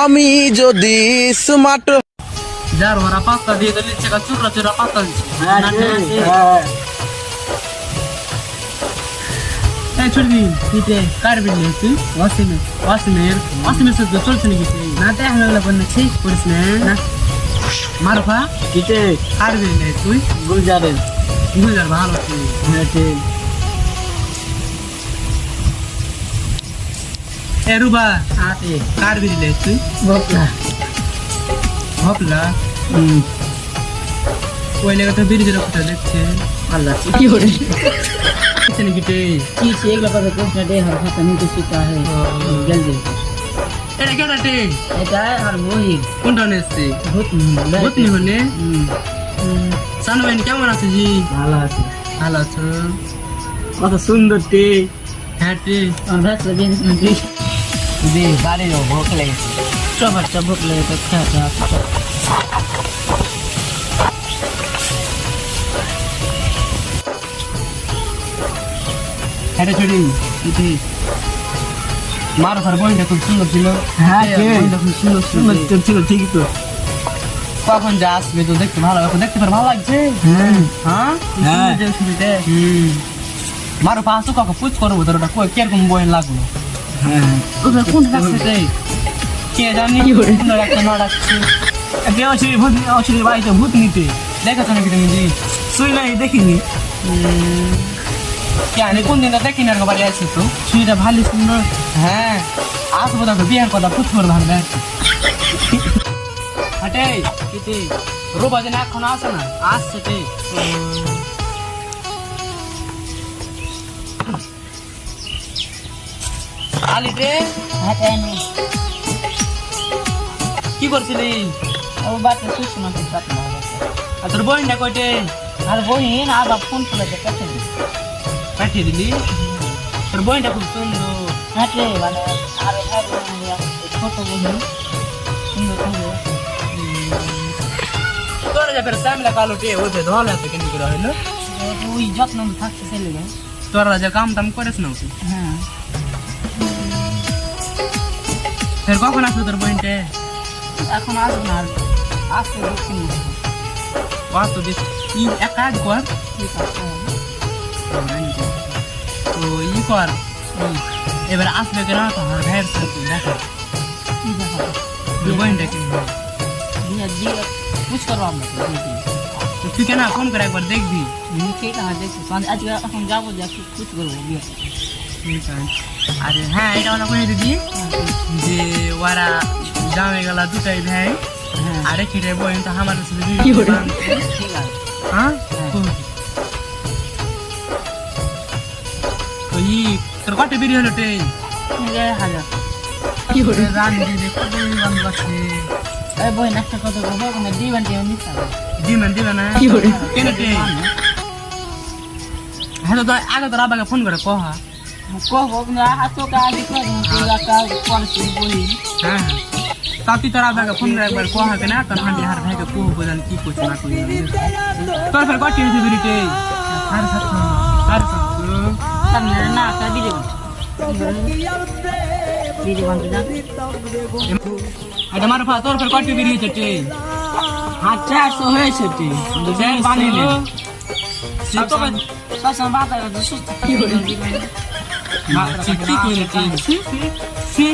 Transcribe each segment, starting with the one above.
আমি যদি স্মার্ট যার ওরা পাত্তা দিয়ে দিলে চেকা চুরা চুরা পাত্তা দিচ্ছে ছুটি দিন কার বিল তুই ওয়াসিমের সাথে চলছে নাকি না দেখা লাগলে পর ঠিক করিস না মারফা কার বিল তুই গুলজার ভালো এ রুবা কার বিল তুই হপলা ওই লেগে তো বিরিজের কোথা দেখছে আল্লাহ কি করে নাকি কি এগুলো কথা কোনটা দে হার খাতা নিতে শিখা है জলদি এটা কেডা টে এটা আর বহি কোনটা নেছে বহুত নি হনে সানবেন কেমন আছে জি ভালো আছে ভালো আছো কত সুন্দর তে হ্যাঁ টে আর ভাত দিন দে বাড়ি ও ভোক লেগেছে চবক লেগে তো খাতা এটা ছড়ি ইতি মার ঘর বইটা খুব সুন্দর ছিল হ্যাঁ বইটা খুব সুন্দর ছিল ঠিকই তো কখন যা আসবে তো দেখতে ভালো এখন দেখতে পার ভালো লাগছে হ্যাঁ মারো পাঁচশো কাকা পুজ করবো তোর ওটা কিরকম বই লাগলো হ্যাঁ ওটা কোন রাখছে কে জানি একটা না রাখছে অসুবিধা বাড়িতে ভূত নিতে দেখেছো নাকি তুমি জি শুই নাই দেখিনি আমি কোন দিন দেখি না বাড়ি আছি তো শুইটা ভালো সুন্দর হ্যাঁ আসবো দেখো বিয়ের কথা পুজ করে ভাববে হাটে কিতে রোবা যেন এখন আসে না আসছে তে আলি রে হাতানি কি করছিলি ও বাচ্চা সুস্থ না তো বাচ্চা না আর তোর বোনটা কইটে আর বহিন আবার ফোন করে দেখতে পাঠিয়ে দিলি তোর বোনটা খুব সুন্দর হাতে মানে আর ছোট বহিন সুন্দর সুন্দর তোর যা ফের সামলা কালো টে ওতে ধল আছে কেন করে হইলো ওই যত্ন থাকছে ছেলে তোরা যা কাম টাম করিস না তুই হ্যাঁ ফের কখন আসবে তোর বোনটা এখন আসবে না আসতে দেখতে বাস তো দেখ এক কাজ কর তো কর এবার আসবে কেন তো আর ভাইয়ের সাথে দেখা বোনটাকে कुछ करो आप তো তুই কেন ফোন করে একবার দেখবি ठीक है देख आज এখন যাবো যা कुछ করবো ঠিক আছে আরে হ্যাঁ এটা আমরা কই দিদি যে ওরা জামে গেল দুটাই ভাই আরে খেটে বোন তো আমার সাথে ঠিক আছে হ্যাঁ তো তোর কত বেরিয়ে হলো টে 1000 কি করে রান দিয়ে দেখো রান বাসে এই বই একটা কত করবো মানে দিবেন দিও নিতা দিবেন না কেন টে হ্যাঁ তো আগে তো রাবাকে ফোন করে কহা কহবো না হাতো কাজ করে পুরা কাজ করছি বই হ্যাঁ তাতি তোর রাবাকে ফোন করে একবার কহা কেন তোর হাঁটি হার ভাইকে কোহ বোঝান কি করছে না কই তোর ফের কটি হয়েছে বেরিতে আর সামনে না কা দিলে দিদি বন্ধ যা এটা মার ফা তোর ফের কটি বেরিয়েছে টে হাত 400 হয়েছে তে দুজন বানিলে সাসা বাতা তো সুস্থ কি হলো না কি কইলে টি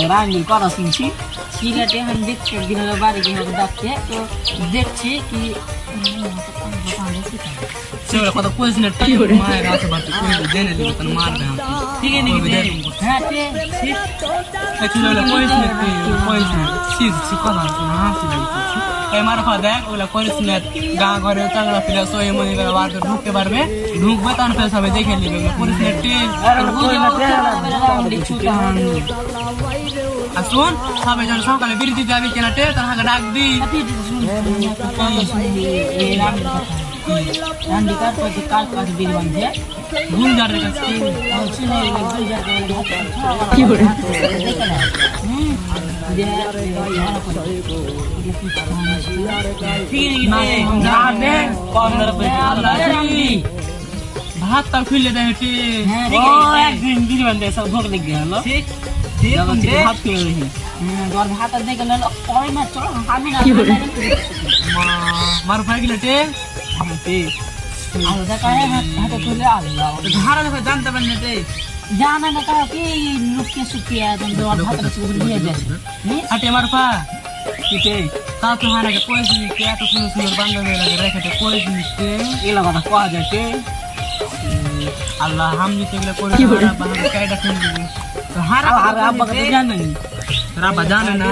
রানি করা শুনছি সিগারেটে हम देखते गिनल बारी गिनल देखते तो देखছি কি সেগুলো কথা কইছ না টি মায়ের রাতে বাত কই জেনে দিবে তন মারবে ঠিক আছে নাকি হ্যাঁ তে একচুয়ালি কইছ না সি কথা না হাসি লাগছে এই মার ফা দেখ ওগুলা কইছ না গাঁ ঘরে চাংড়া পিলা সই মনি করে বার ঢুকতে পারবে ঢুকবে তখন ফের সবাই দেখে নেবে কইছ না টি আর শুন সবাই যখন সকালে বিরতি যাবি কেন টে তোর হাতে ডাক দি রান্ডি কাট করতে কাট কাট দিল বন্ধে গুলজারের কাছে और सुनो गुलजार কি করে देखा ना दे यहाँ पर ठीक है जाने कौन पे अल्लाह भात तक खुले दे टी ओ एक दिन बिल बंदे सब भोग लग गया लो ठीक যখন থেকে ভাত খেয়ে রহি তোর ভাত আর দেখে গেল ওই না চল আমি না মার ভাই গেলে টে আর দেখা হাতে তুলে আল্লাহ ধারা দেখে জানতে পারেন না টে জানা না কাও কি লুকিয়ে সুকিয়ে একদম তোর ভাত করে দিয়ে যায় হাটে মার পা কিতে তা তো হারাকে পয়সা দিতে এত সুন্দর সুন্দর বান্ধবী লাগে রেখেতে পয়সা দিতে এগুলা কথা কোয়া যায় কে আল্লাহ হাম দিতে গেলে করে বাহারে কায়দা করে দিবি তো হারা আর আব্বা কে জানেন রাবা জানে না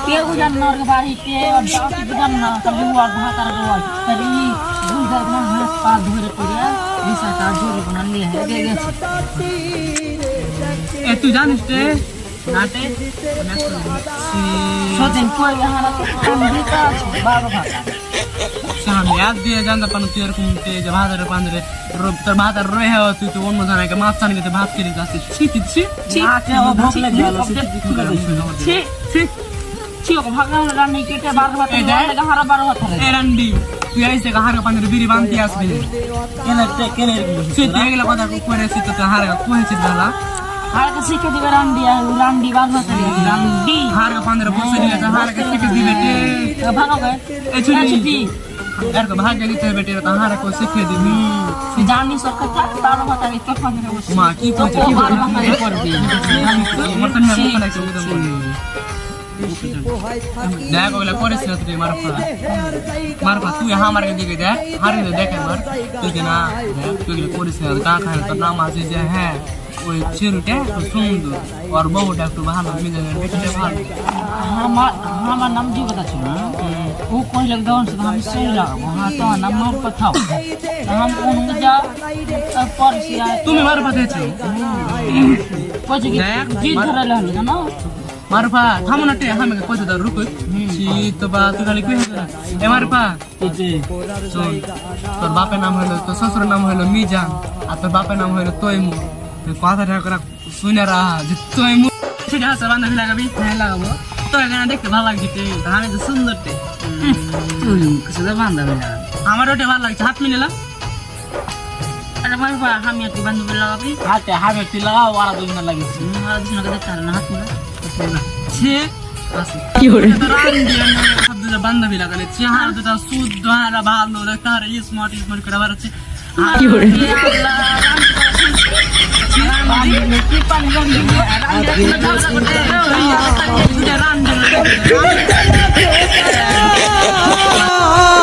কেউ জানে না ওর বাড়িতে আর দাঁতি জানে না তবে ওর ভাত আর ওর তাই দুইবার না হাত পা ধরে পড়িয়া রিসাটা জোরে কোনা নিয়ে হেগে গেছে এ তুই জানিস তে নাটে সদিন কই হারা তো আমি কাজ বাবা ভাত আমি এক দিয়ে জানতে পারো তুই এরকম যে ভাতারে পান্দরে তোর ভাতার রয়ে হওয়া তুই তো অন্য জায়গায় মাছ টানি খেতে ভাত খেতে যাচ্ছিস ছি আচ্ছা ও ভোগ লাগে ছি ছি ছি ও ভাগা রান্নি কেটে বার ভাত লাগে হারা বার ভাত এ রান্ডি তুই আইসে হারে পান্দরে বিড়ি বানতি আসবি কেনে তুই এগুলো কথা করে এসে তো হারে কইছিস দাদা হারকে শিখে দিবে রান্ডি আর রান্ডি বার ভাত রান্ডি হারে পান্দরে বসে দিলে তো হারে শিখে দিবে তে ভাগা গে এই ছুটি এর তো ভাগ্য দিতে হবে তে তো হারে কো শিখে দিবি তুই জানি সব কথা তার কথা আমি তো পান্দরে বসে মা কি কইছে কি বার ভাত করবি মতন না মতন আছে উদম দেখ ওগুলা করিস না তুই মারফা তুই আমারকে দিকে দেখ হারে দেখে মার তুই না তুই করিস না কা খায় তোর নাম আছে যে হ্যাঁ ওই ছেলেটা খুব সুন্দর ওর বউটা একটু ভালো মিজানের বেটিটা ভালো আমার নাম জীবতা ছিল ও কইলে দেওয়ান শুধু আমি সেই লাগাবো হ্যাঁ তো নাম মার কথাও हम उनके जा पर सिया তুমি মারফা দিয়েছো कुछ की जीत धरा ले ना মারফা থামো না তে আমাকে কইতে দাও রুকো শীত বা তুই খালি কই না এ মারফা শোন তোর বাপের নাম হলো তোর শ্বশুরের নাম হলো মিজান আর তোর বাপের নাম হলো তৈমু তুই কথাটা করে শুনে রাহা যে তৈমু সেটা হাসা বান্ধবী লাগাবি হ্যাঁ লাগাবো তো এখানে দেখতে ভালো লাগছে আমি তো সুন্দর তে তুই কিছু তো বান্ধবী না আমার ওটা ভালো লাগছে হাত মিলে अरे भाई भाई हम ये की बंदूक लगा भी হাতে হাতে তুই লাগাও ওরা দুজন লাগে हमारा दूसरा का देखता है ना हाथ में ছে কি হরে সব দুটো বান্ধবী লাগালে চেহারা দুটো শুদ্ধ আর ভালো তার স্মার্ট করে আবার আছে কি হরে রান